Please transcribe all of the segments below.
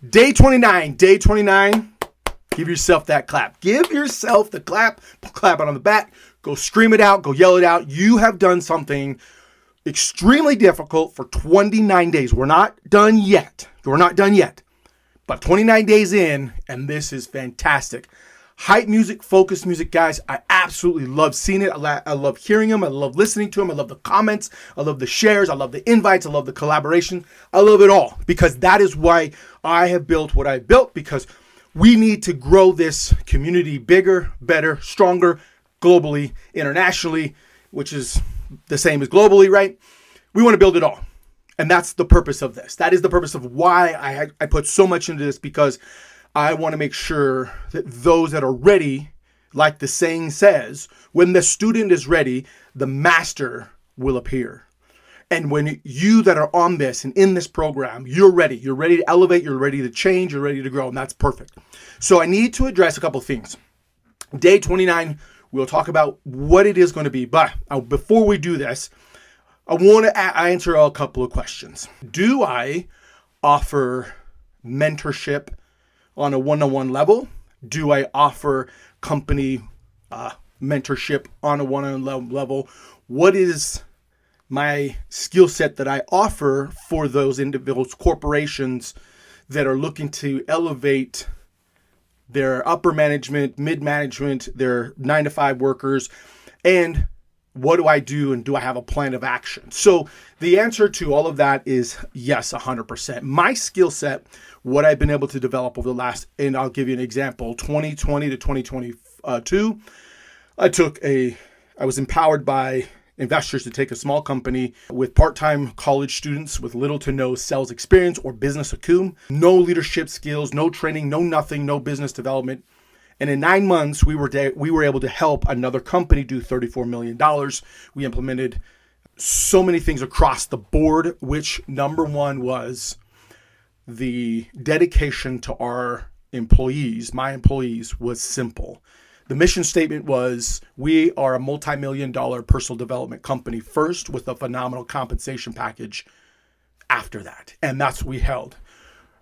Day 29. Day 29. Give yourself that clap. Give yourself the clap. Clap it on the back. Go scream it out. Go yell it out. You have done something extremely difficult for 29 days. We're not done yet. We're not done yet. But 29 days in, and this is fantastic. Hype music, focus music, guys. I absolutely love seeing it. I love hearing them. I love listening to them. I love the comments. I love the shares. I love the invites. I love the collaboration. I love it all because that is why I have built what I built, because we need to grow this community bigger, better, stronger, globally, internationally, which is the same as globally, right? We want to build it all. And that's the purpose of this. That is the purpose of why I put so much into this, because I want to make sure that those that are ready, like the saying says, when the student is ready, the master will appear. And when you that are on this and in this program, you're ready to elevate, you're ready to change, you're ready to grow, and that's perfect. So I need to address a couple of things. Day 29, we'll talk about what it is going to be. But before we do this, I want to answer a couple of questions. Do I offer mentorship on a one-on-one level? Do I offer company mentorship on a one-on-one level? What is my skill set that I offer for those individuals, corporations that are looking to elevate their upper management, mid-management, their 9-to-5 workers? And what do I do, and do I have a plan of action? So the answer to all of that is yes, 100%. My skill set, what I've been able to develop over the last, and I'll give you an example, 2020 to 2022, I was empowered by investors to take a small company with part-time college students with little to no sales experience or business acumen, no leadership skills, no training, no nothing, no business development. And in 9 months, we were able to help another company do $34 million. We implemented so many things across the board, which number one was the dedication to our employees. My employees was simple. The mission statement was, we are a multi-million-dollar personal development company first, with a phenomenal compensation package after that. And that's what we held.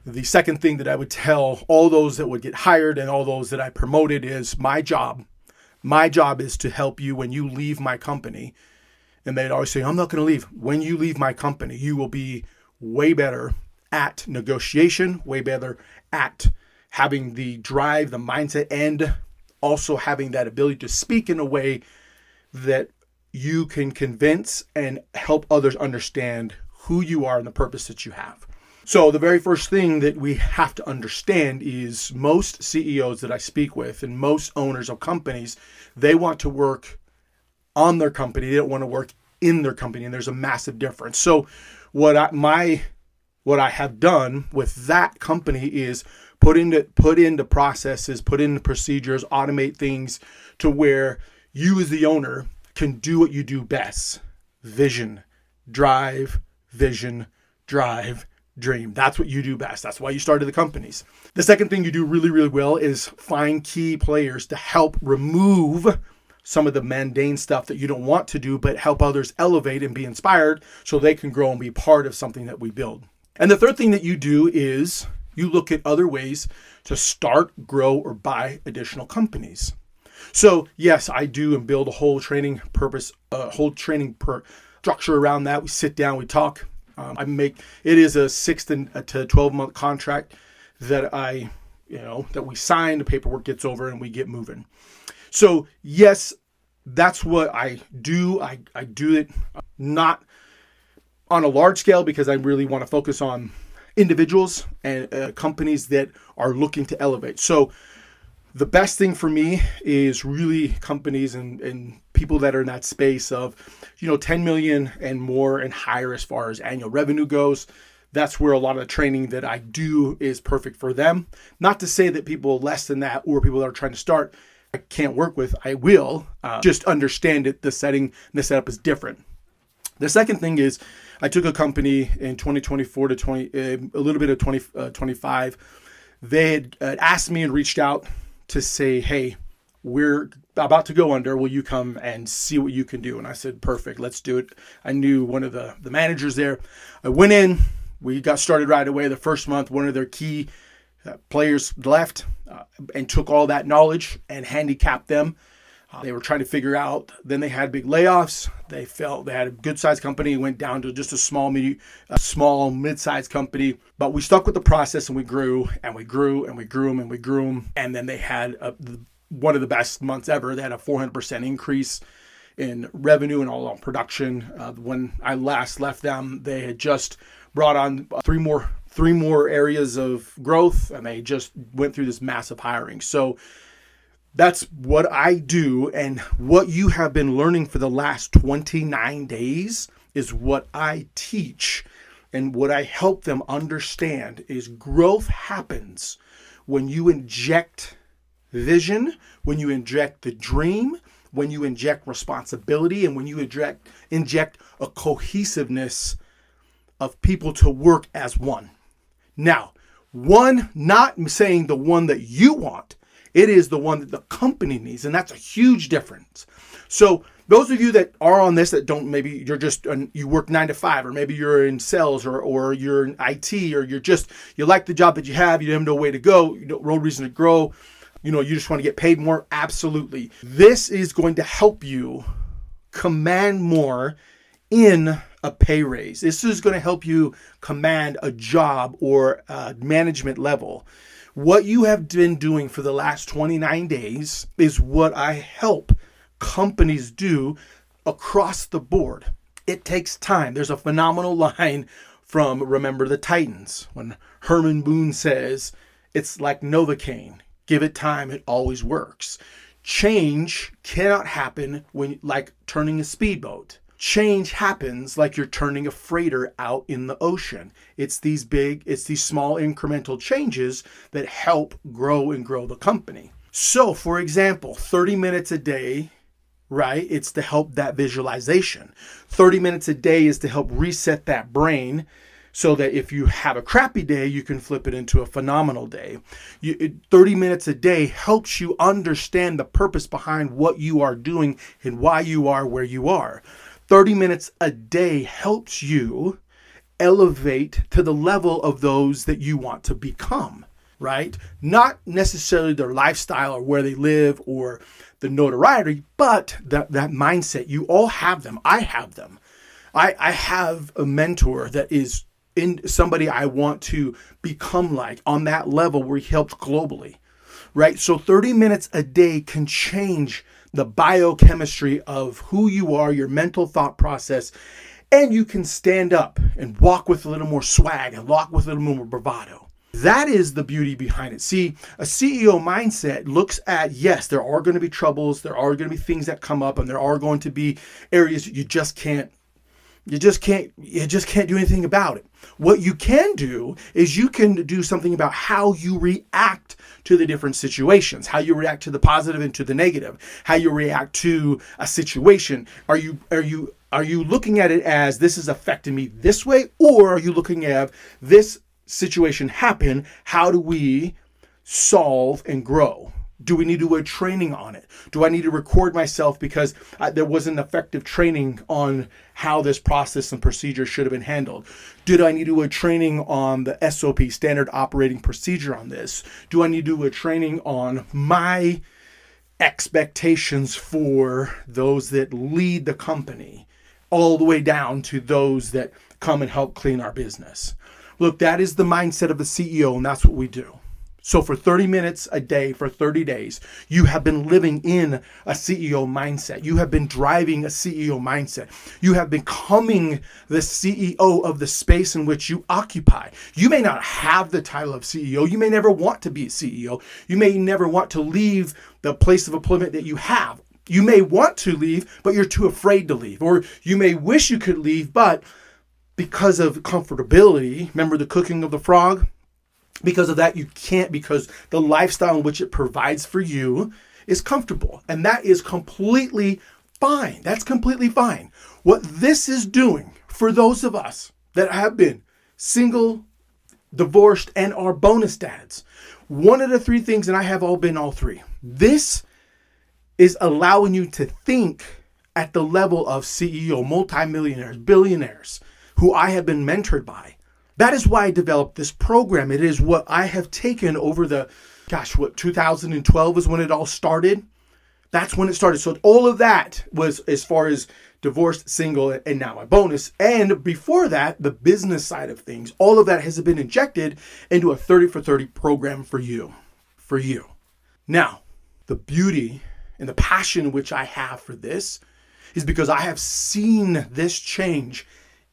The second thing that I would tell all those that would get hired and all those that I promoted is my job is to help you when you leave my company. And they'd always say, I'm not going to leave. When you leave my company, you will be way better at negotiation, way better at having the drive, the mindset, and also having that ability to speak in a way that you can convince and help others understand who you are and the purpose that you have. So the very first thing that we have to understand is most CEOs that I speak with and most owners of companies, they want to work on their company. They don't want to work in their company. And there's a massive difference. So what I have done with that company is put into processes, put into procedures, automate things to where you as the owner can do what you do best. Vision, drive, dream. That's what you do best. That's why you started the companies. The second thing you do really, really well is find key players to help remove some of the mundane stuff that you don't want to do, but help others elevate and be inspired so they can grow and be part of something that we build. And the third thing that you do is you look at other ways to start, grow, or buy additional companies. So yes, I do and build a whole training structure around that. We sit down, we talk. It is a 6 to 12 month contract that that we sign, the paperwork gets over and we get moving. So yes, that's what I do. I do it not on a large scale because I really want to focus on individuals and companies that are looking to elevate. So the best thing for me is really companies and people that are in that space of, 10 million and more and higher as far as annual revenue goes. That's where a lot of the training that I do is perfect for them. Not to say that people less than that or people that are trying to start, I can't work with. I will just understand it. The setting, the setup is different. The second thing is I took a company in 2024 to a little bit of 2025. They had asked me and reached out to say, hey, we're about to go under. Will you come and see what you can do? And I said, perfect, let's do it. I knew one of the managers there. I went in. We got started right away. The first month, one of their key players left and took all that knowledge and handicapped them. They were trying to figure out. Then they had big layoffs. They felt they had a good-sized company, went down to just a small, mid-sized company. But we stuck with the process, and we grew, and we grew, and we grew them, and we grew them. And then they had one of the best months ever. They had a 400% increase in revenue and all on production. When I last left them, they had just brought on three more areas of growth, and they just went through this massive hiring. So that's what I do, and what you have been learning for the last 29 days is what I teach, and what I help them understand is growth happens when you inject vision, when you inject the dream, when you inject responsibility, and when you inject a cohesiveness of people to work as one. Now, one, not saying the one that you want, it is the one that the company needs, and that's a huge difference. So those of you that are on this that don't, maybe you're just, you work 9 to 5, or maybe you're in sales, or you're in IT, or you like the job that you have, you have no way to go, no reason to grow, you just want to get paid more. Absolutely. This is going to help you command more in a pay raise. This is going to help you command a job or a management level. What you have been doing for the last 29 days is what I help companies do across the board. It takes time. There's a phenomenal line from Remember the Titans when Herman Boone says, it's like Novocaine. Give it time, it always works. Change cannot happen like turning a speedboat. Change happens like you're turning a freighter out in the ocean. It's these small incremental changes that help grow the company. So, for example, 30 minutes a day, right? It's to help that visualization. 30 minutes a day is to help reset that brain so that if you have a crappy day, you can flip it into a phenomenal day. 30 minutes a day helps you understand the purpose behind what you are doing and why you are where you are. 30 minutes a day helps you elevate to the level of those that you want to become, right? Not necessarily their lifestyle or where they live or the notoriety, but that mindset. You all have them. I have them. I have a mentor that is in somebody I want to become like on that level where he helps globally, right? So 30 minutes a day can change the biochemistry of who you are, your mental thought process, and you can stand up and walk with a little more swag and walk with a little more bravado. That is the beauty behind it. See, a CEO mindset looks at, yes, there are going to be troubles, there are going to be things that come up, and there are going to be areas that you just can't do anything about it. What you can do is you can do something about how you react to the different situations, how you react to the positive and to the negative, how you react to a situation. Are you looking at it as this is affecting me this way, or are you looking at this situation happen? How do we solve and grow? Do we need to do a training on it? Do I need to record myself because there wasn't effective training on how this process and procedure should have been handled? Did I need to do a training on the SOP, standard operating procedure on this? Do I need to do a training on my expectations for those that lead the company, all the way down to those that come and help clean our business? Look, that is the mindset of the CEO, and that's what we do. So for 30 minutes a day, for 30 days, you have been living in a CEO mindset. You have been driving a CEO mindset. You have becoming the CEO of the space in which you occupy. You may not have the title of CEO. You may never want to be a CEO. You may never want to leave the place of employment that you have. You may want to leave, but you're too afraid to leave. Or you may wish you could leave, but because of comfortability, remember the cooking of the frog? Because of that, you can't, because the lifestyle in which it provides for you is comfortable. And that is completely fine. That's completely fine. What this is doing for those of us that have been single, divorced, and are bonus dads, one of the three things, and I have all been all three, this is allowing you to think at the level of CEO, multimillionaires, billionaires, who I have been mentored by. That is why I developed this program. It is what I have taken over 2012 is when it all started. That's when it started. So all of that was as far as divorced, single, and now my bonus. And before that, the business side of things, all of that has been injected into a 30 for 30 program for you. Now, the beauty and the passion which I have for this is because I have seen this change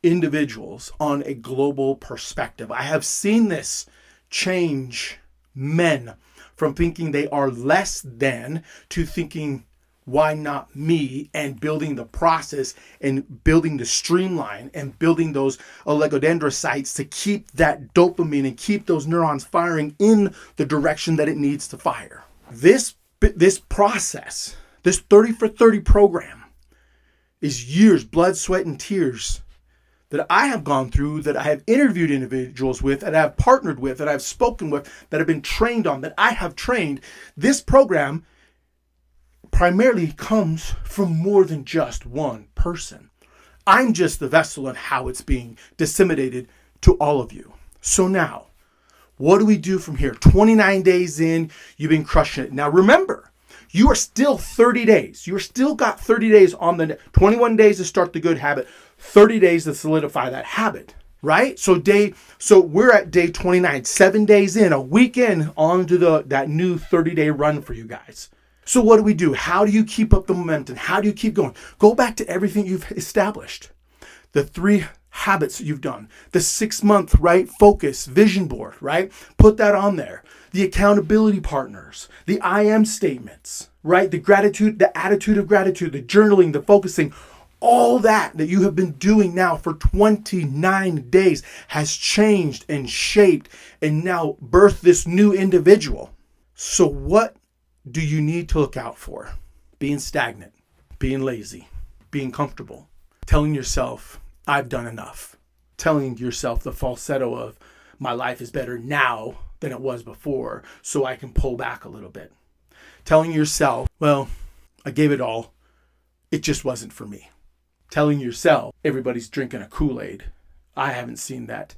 individuals on a global perspective. I have seen this change men from thinking they are less than to thinking, why not me? And building the process and building the streamline and building those oligodendrocytes to keep that dopamine and keep those neurons firing in the direction that it needs to fire. This process, this 30 for 30 program is years, blood, sweat, and tears that I have gone through, that I have interviewed individuals with, that I have partnered with, that I've spoken with, that have been trained on, that I have trained. This program primarily comes from more than just one person. I'm just the vessel on how it's being disseminated to all of you. So now, what do we do from here? 29 days in, you've been crushing it. Now remember, you are still 30 days. You're still got 30 days on 21 days to start the good habit, 30 days to solidify that habit, right? So we're at day 29, 7 days in, a week in onto that new 30-day run for you guys. So what do we do? How do you keep up the momentum? How do you keep going? Go back to everything you've established. The 3 habits that you've done, the 6-month, right? Focus, vision board, right? Put that on there. The accountability partners, the I am statements, right? The gratitude, the attitude of gratitude, the journaling, the focusing, all that you have been doing now for 29 days has changed and shaped and now birthed this new individual. So what do you need to look out for? Being stagnant, being lazy, being comfortable, telling yourself, I've done enough, telling yourself the falsetto of my life is better now than it was before, so I can pull back a little bit. Telling yourself, well, I gave it all. It just wasn't for me. Telling yourself, everybody's drinking a Kool-Aid. I haven't seen that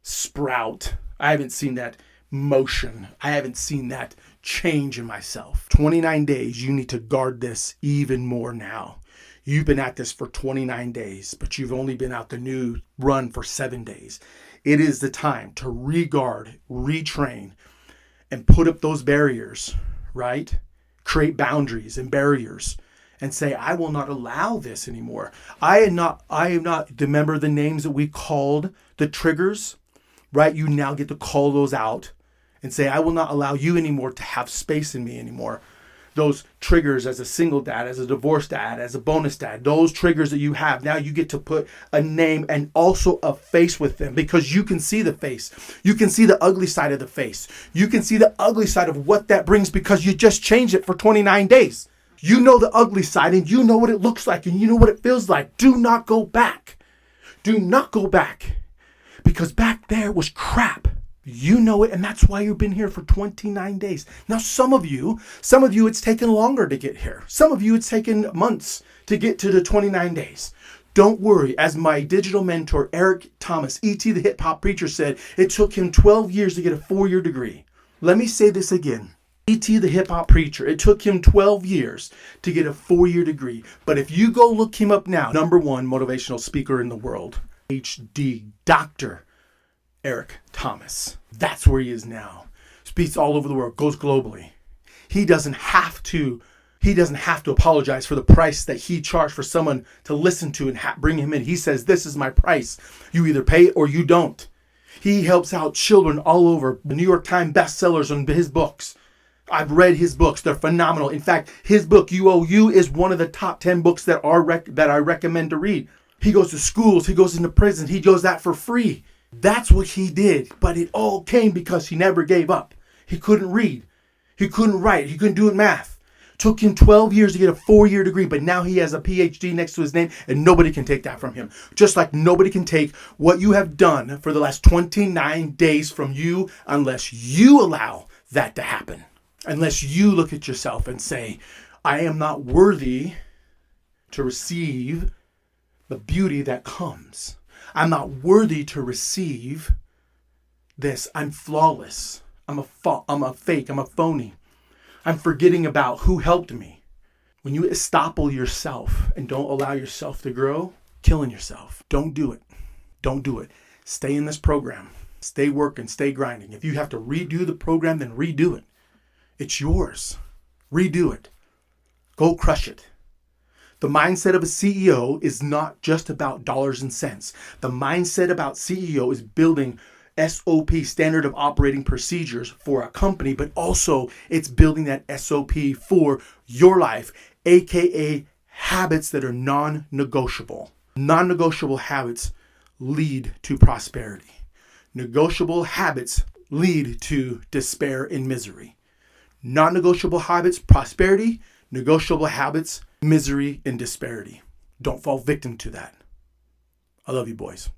sprout. I haven't seen that motion. I haven't seen that change in myself. 29 days, you need to guard this even more now. You've been at this for 29 days, but you've only been out the new run for 7 days. It is the time to re-guard, retrain, and put up those barriers, right? Create boundaries and barriers and say, I will not allow this anymore. I am not, remember the names that we called the triggers, right? You now get to call those out and say, I will not allow you anymore to have space in me anymore. Those triggers as a single dad, as a divorced dad, as a bonus dad, those triggers that you have, now you get to put a name and also a face with them because you can see the face. You can see the ugly side of the face. You can see the ugly side of what that brings because you just changed it for 29 days. You know the ugly side and you know what it looks like and you know what it feels like. Do not go back. Do not go back because back there was crap. You know it, and that's why you've been here for 29 days. Now, some of you, it's taken longer to get here. Some of you, it's taken months to get to the 29 days. Don't worry. As my digital mentor, Eric Thomas, E.T. the Hip Hop Preacher said, it took him 12 years to get a 4-year degree. Let me say this again. E.T. the Hip Hop Preacher, it took him 12 years to get a 4-year degree. But if you go look him up now, #1 motivational speaker in the world, HD, Dr. Eric Thomas. That's where he is now. Speaks all over the world, goes globally. He doesn't have to apologize for the price that he charged for someone to listen to and bring him in. He says, this is my price. You either pay or you don't. He helps out children all over. The New York Times bestsellers on his books. I've read his books. They're phenomenal. In fact, his book, UOU, is one of the top 10 books that I recommend to read. He goes to schools. He goes into prison. He does that for free. That's what he did, but it all came because he never gave up. He couldn't read. He couldn't write. He couldn't do math. Took him 12 years to get a 4-year degree, but now he has a PhD next to his name, and nobody can take that from him. Just like nobody can take what you have done for the last 29 days from you unless you allow that to happen. Unless you look at yourself and say, I am not worthy to receive the beauty that comes. I'm not worthy to receive this. I'm flawless. I'm a fake. I'm a phony. I'm forgetting about who helped me. When you estoppel yourself and don't allow yourself to grow, killing yourself. Don't do it. Don't do it. Stay in this program. Stay working. Stay grinding. If you have to redo the program, then redo it. It's yours. Redo it. Go crush it. The mindset of a CEO is not just about dollars and cents. The mindset about CEO is building SOP, standard of operating procedures, for a company, but also it's building that SOP for your life, aka habits that are non-negotiable. Non-negotiable habits lead to prosperity. Negotiable habits lead to despair and misery. Non-negotiable habits, prosperity. Negotiable habits, misery and disparity. Don't fall victim to that. I love you, boys.